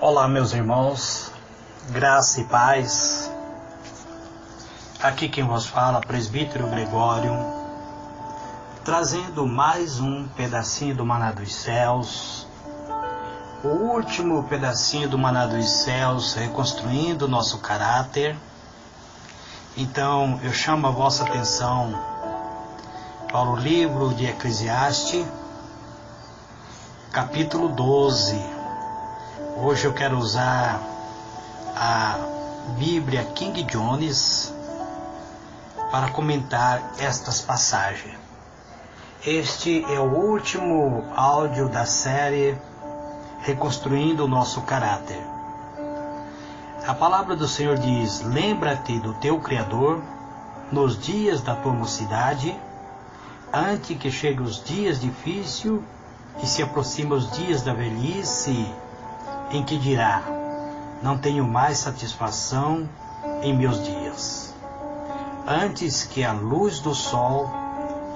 Olá, meus irmãos, graça e paz. Aqui quem vos fala, presbítero Gregório, trazendo mais um pedacinho do Maná dos Céus, o último pedacinho do Maná dos Céus, reconstruindo o nosso caráter. Então eu chamo a vossa atenção para o livro de Eclesiastes, capítulo 12. Hoje eu quero usar a Bíblia King James para comentar estas passagens. Este é o último áudio da série Reconstruindo o Nosso Caráter. A palavra do Senhor diz: lembra-te do teu Criador nos dias da tua mocidade, antes que cheguem os dias difíceis e se aproximem os dias da velhice, em que dirá: não tenho mais satisfação em meus dias. Antes que a luz do sol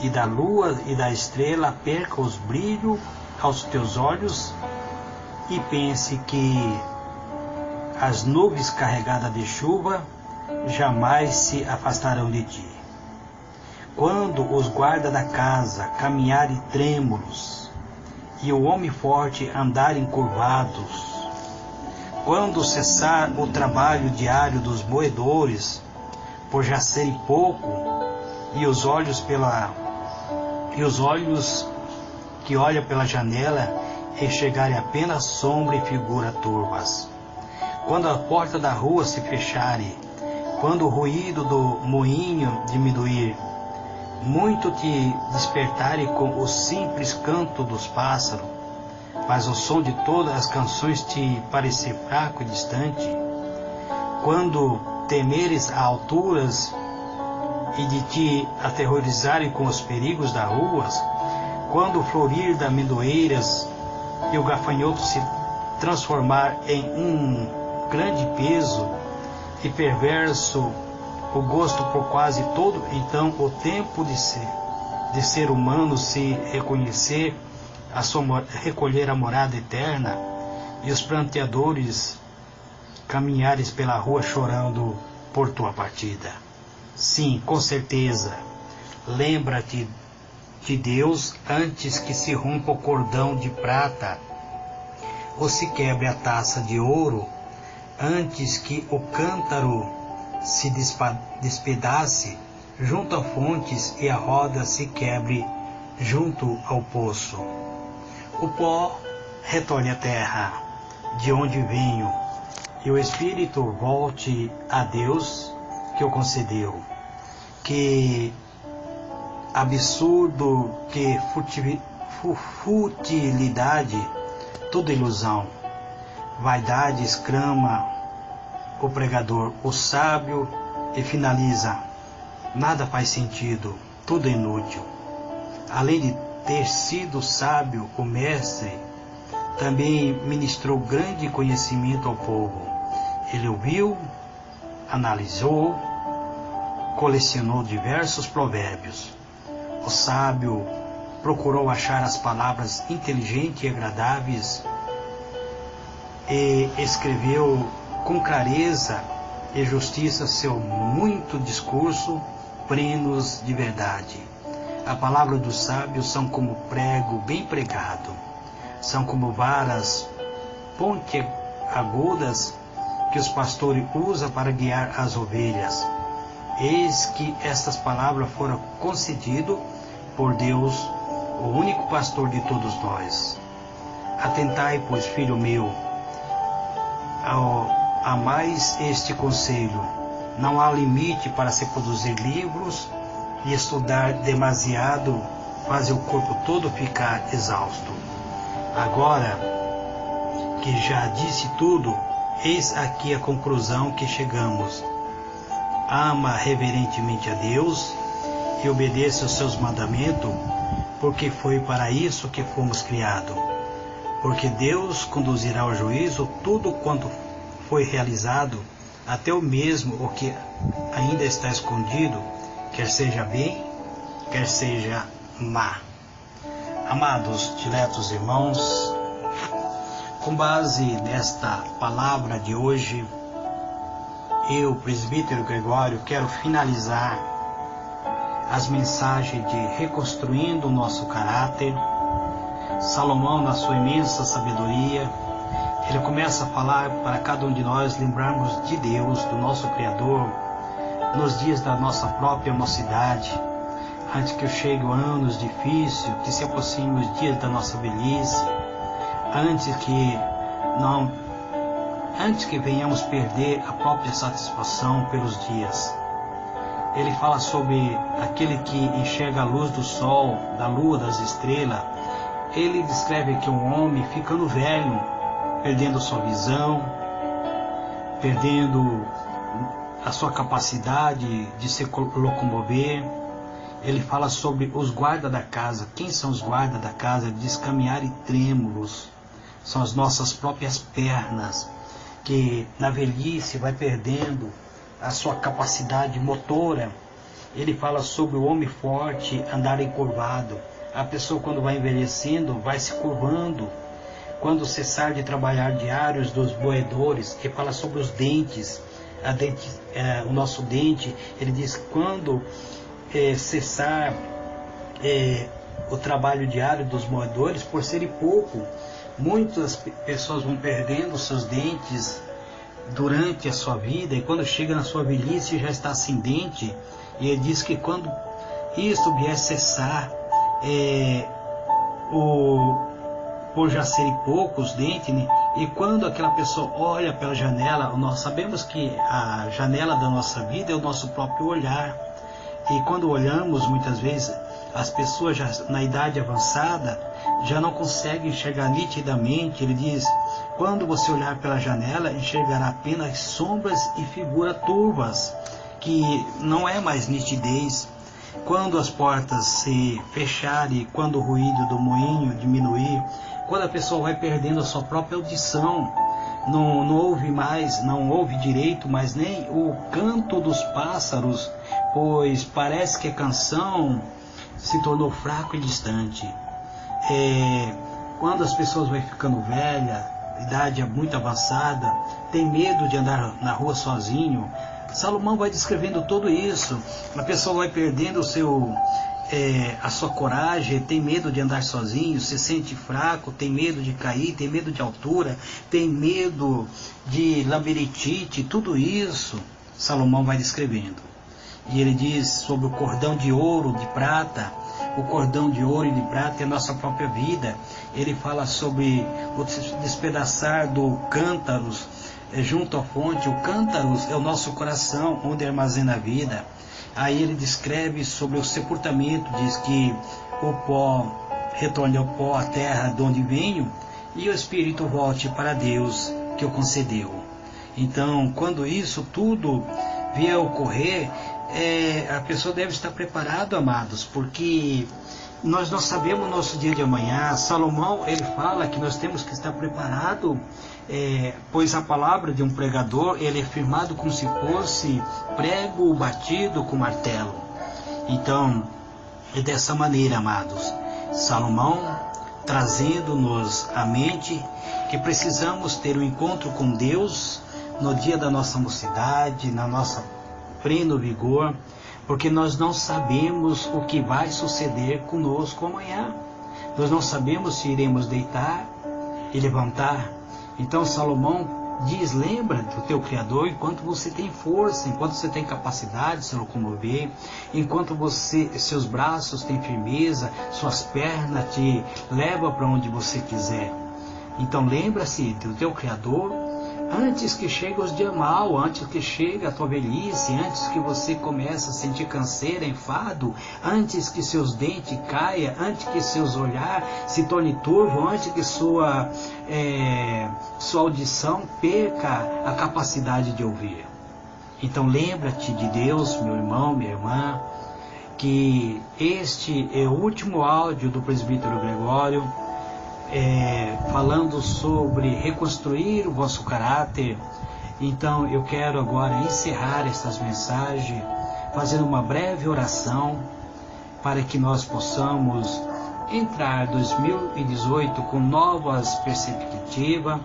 e da lua e da estrela perca os brilhos aos teus olhos, e pense que as nuvens carregadas de chuva jamais se afastarão de ti. Quando os guardas da casa caminharem trêmulos e o homem forte andar encurvados, quando cessar o trabalho diário dos moedores, por já serem pouco, e os olhos que olham pela janela enxergarem apenas sombra e figura turvas, quando a porta da rua se fecharem, quando o ruído do moinho diminuir, muito te despertarem com o simples canto dos pássaros, mas o som de todas as canções te parecer fraco e distante, quando temeres a alturas e de te aterrorizarem com os perigos das ruas, quando o florir das amendoeiras e o gafanhoto se transformar em um grande peso e perverso o gosto por quase todo, então o tempo de ser humano se reconhecer, recolher a morada eterna, e os pranteadores caminhares pela rua chorando por tua partida. Sim, com certeza, lembra-te de Deus antes que se rompa o cordão de prata ou se quebre a taça de ouro, antes que o cântaro se despedace junto a fontes e a roda se quebre junto ao poço. O pó retorne à terra, de onde venho, e o Espírito volte a Deus que o concedeu. Que absurdo, que futilidade, tudo ilusão. Vaidade, exclama o pregador, o sábio, e finaliza: nada faz sentido, tudo é inútil. Além de ter sido sábio, o mestre também ministrou grande conhecimento ao povo. Ele ouviu, analisou, colecionou diversos provérbios. O sábio procurou achar as palavras inteligentes e agradáveis e escreveu com clareza e justiça seu muito discurso, plenos de verdade. A palavra dos sábios são como prego bem pregado, são como varas pontiagudas que os pastores usam para guiar as ovelhas. Eis que estas palavras foram concedidas por Deus, o único pastor de todos nós. Atentai, pois, filho meu, a mais este conselho: não há limite para se produzir livros, e estudar demasiado faz o corpo todo ficar exausto. Agora que já disse tudo, eis aqui a conclusão que chegamos: ama reverentemente a Deus e obedeça os seus mandamentos, porque foi para isso que fomos criados. Porque Deus conduzirá ao juízo tudo quanto foi realizado, até o mesmo o que ainda está escondido, quer seja bem, quer seja má. Amados, diletos irmãos, Com base nesta palavra de hoje, eu, presbítero Gregório, quero finalizar as mensagens de reconstruindo o nosso caráter. Salomão, na sua imensa sabedoria, ele começa a falar para cada um de nós lembrarmos de Deus, do nosso Criador, nos dias da nossa própria mocidade, antes que cheguem anos difíceis, que se aproximem os dias da nossa velhice, antes que venhamos perder a própria satisfação pelos dias. Ele fala sobre aquele que enxerga a luz do sol, da lua, das estrelas. Ele descreve que um homem ficando velho, perdendo sua visão, perdendo a sua capacidade de se locomover. Ele fala sobre os guardas da casa. Quem são os guardas da casa? Ele diz caminhar e trêmulos. São as nossas próprias pernas, que na velhice vai perdendo a sua capacidade motora. Ele fala sobre o homem forte andar encurvado. A pessoa, quando vai envelhecendo, vai se curvando. Quando cessar de trabalhar diários dos moedores, ele fala sobre os dentes. O nosso dente, ele diz que quando cessar o trabalho diário dos moedores, por serem pouco, muitas pessoas vão perdendo seus dentes durante a sua vida, e quando chega na sua velhice já está sem dente. E ele diz que quando isso vier cessar, por já serem poucos dentes, né? E quando aquela pessoa olha pela janela, nós sabemos que a janela da nossa vida é o nosso próprio olhar. E quando olhamos, muitas vezes, as pessoas já na idade avançada já não conseguem enxergar nitidamente. Ele diz, quando você olhar pela janela, enxergará apenas sombras e figuras turvas, que não é mais nitidez. Quando as portas se fecharem, quando o ruído do moinho diminuir, quando a pessoa vai perdendo a sua própria audição, não ouve mais, não ouve direito, mas nem o canto dos pássaros, pois parece que a canção se tornou fraco e distante. Quando as pessoas vão ficando velhas, idade muito avançada, tem medo de andar na rua sozinho. Salomão vai descrevendo tudo isso. A pessoa vai perdendo a sua coragem, tem medo de andar sozinho, se sente fraco, tem medo de cair, tem medo de altura, tem medo de labirintite. Tudo isso Salomão vai descrevendo. E ele diz sobre o cordão de ouro, de prata. O cordão de ouro e de prata é a nossa própria vida. Ele fala sobre o despedaçar do cântaros junto à fonte. O cântaros é o nosso coração, onde armazena a vida. Aí ele descreve sobre o sepultamento, diz que o pó retorne ao pó, à terra de onde venho, e o espírito volte para Deus que o concedeu. Então, quando isso tudo vier a ocorrer, a pessoa deve estar preparada, amados, porque nós não sabemos o nosso dia de amanhã. Salomão, ele fala que nós temos que estar preparados, pois a palavra de um pregador, ele é firmado como se fosse prego batido com martelo. Então, é dessa maneira, amados, Salomão trazendo-nos à mente que precisamos ter um encontro com Deus no dia da nossa mocidade, na nossa pleno vigor, porque nós não sabemos o que vai suceder conosco amanhã. Nós não sabemos se iremos deitar e levantar. Então Salomão diz, lembra do teu Criador enquanto você tem força, enquanto você tem capacidade de se locomover, enquanto seus braços têm firmeza, suas pernas te levam para onde você quiser. Então lembra-se do teu Criador antes que chegue os dias maus, antes que chegue a tua velhice, antes que você comece a sentir canseira, enfado, antes que seus dentes caiam, antes que seus olhares se tornem turvos, antes que sua audição perca a capacidade de ouvir. Então lembra-te de Deus, meu irmão, minha irmã, que este é o último áudio do presbítero Gregório, falando sobre reconstruir o vosso caráter. Então eu quero agora encerrar estas mensagens fazendo uma breve oração para que nós possamos entrar 2018 com novas perspectivas,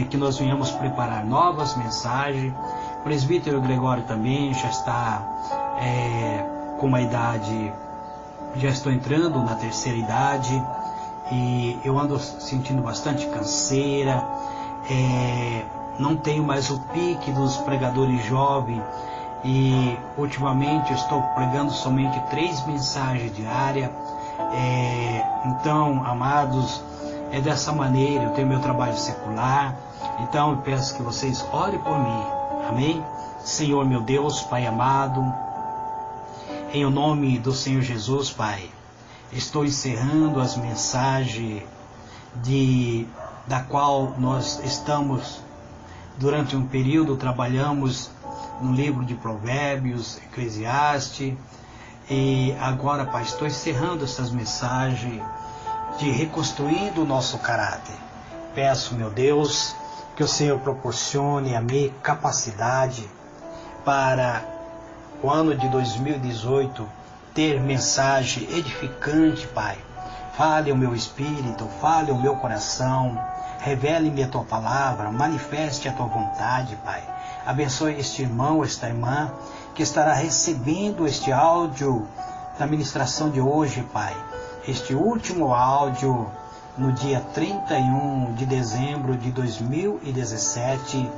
que nós venhamos preparar novas mensagens. O presbítero Gregório também já está com uma idade, já estou entrando na terceira idade, e eu ando sentindo bastante canseira, não tenho mais o pique dos pregadores jovens, e ultimamente eu estou pregando somente 3 mensagens diárias. Então, amados, é dessa maneira. Eu tenho meu trabalho secular, então eu peço que vocês orem por mim, amém? Senhor meu Deus, Pai amado, em o nome do Senhor Jesus, Pai, estou encerrando as mensagens da qual nós estamos, durante um período, trabalhamos no livro de Provérbios, Eclesiastes, e agora, Pai, estou encerrando essas mensagens de reconstruindo o nosso caráter. Peço, meu Deus, que o Senhor proporcione a mim capacidade para o ano de 2018 ter mensagem edificante, Pai. Fale o meu espírito, fale o meu coração, revele-me a Tua palavra, manifeste a Tua vontade, Pai. Abençoe este irmão, esta irmã, que estará recebendo este áudio da ministração de hoje, Pai. Este último áudio no dia 31 de dezembro de 2017,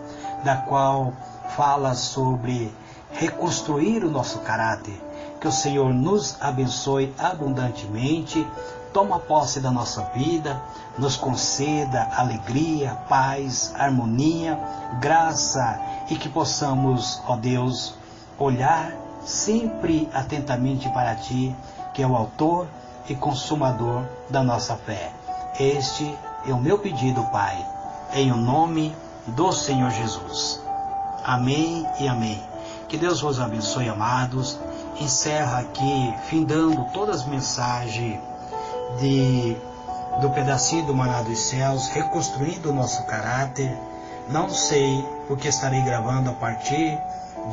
da qual fala sobre reconstruir o nosso caráter. Que o Senhor nos abençoe abundantemente, toma posse da nossa vida, nos conceda alegria, paz, harmonia, graça, e que possamos, ó Deus, olhar sempre atentamente para Ti, que é o autor e consumador da nossa fé. Este é o meu pedido, Pai, em o nome do Senhor Jesus. Amém e amém. Que Deus vos abençoe, amados. Encerra aqui, findando todas as mensagens do pedacinho do Maná dos Céus, reconstruindo o nosso caráter. Não sei o que estarei gravando a partir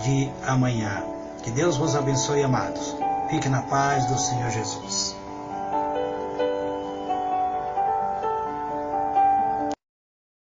de amanhã. Que Deus vos abençoe, amados. Fique na paz do Senhor Jesus.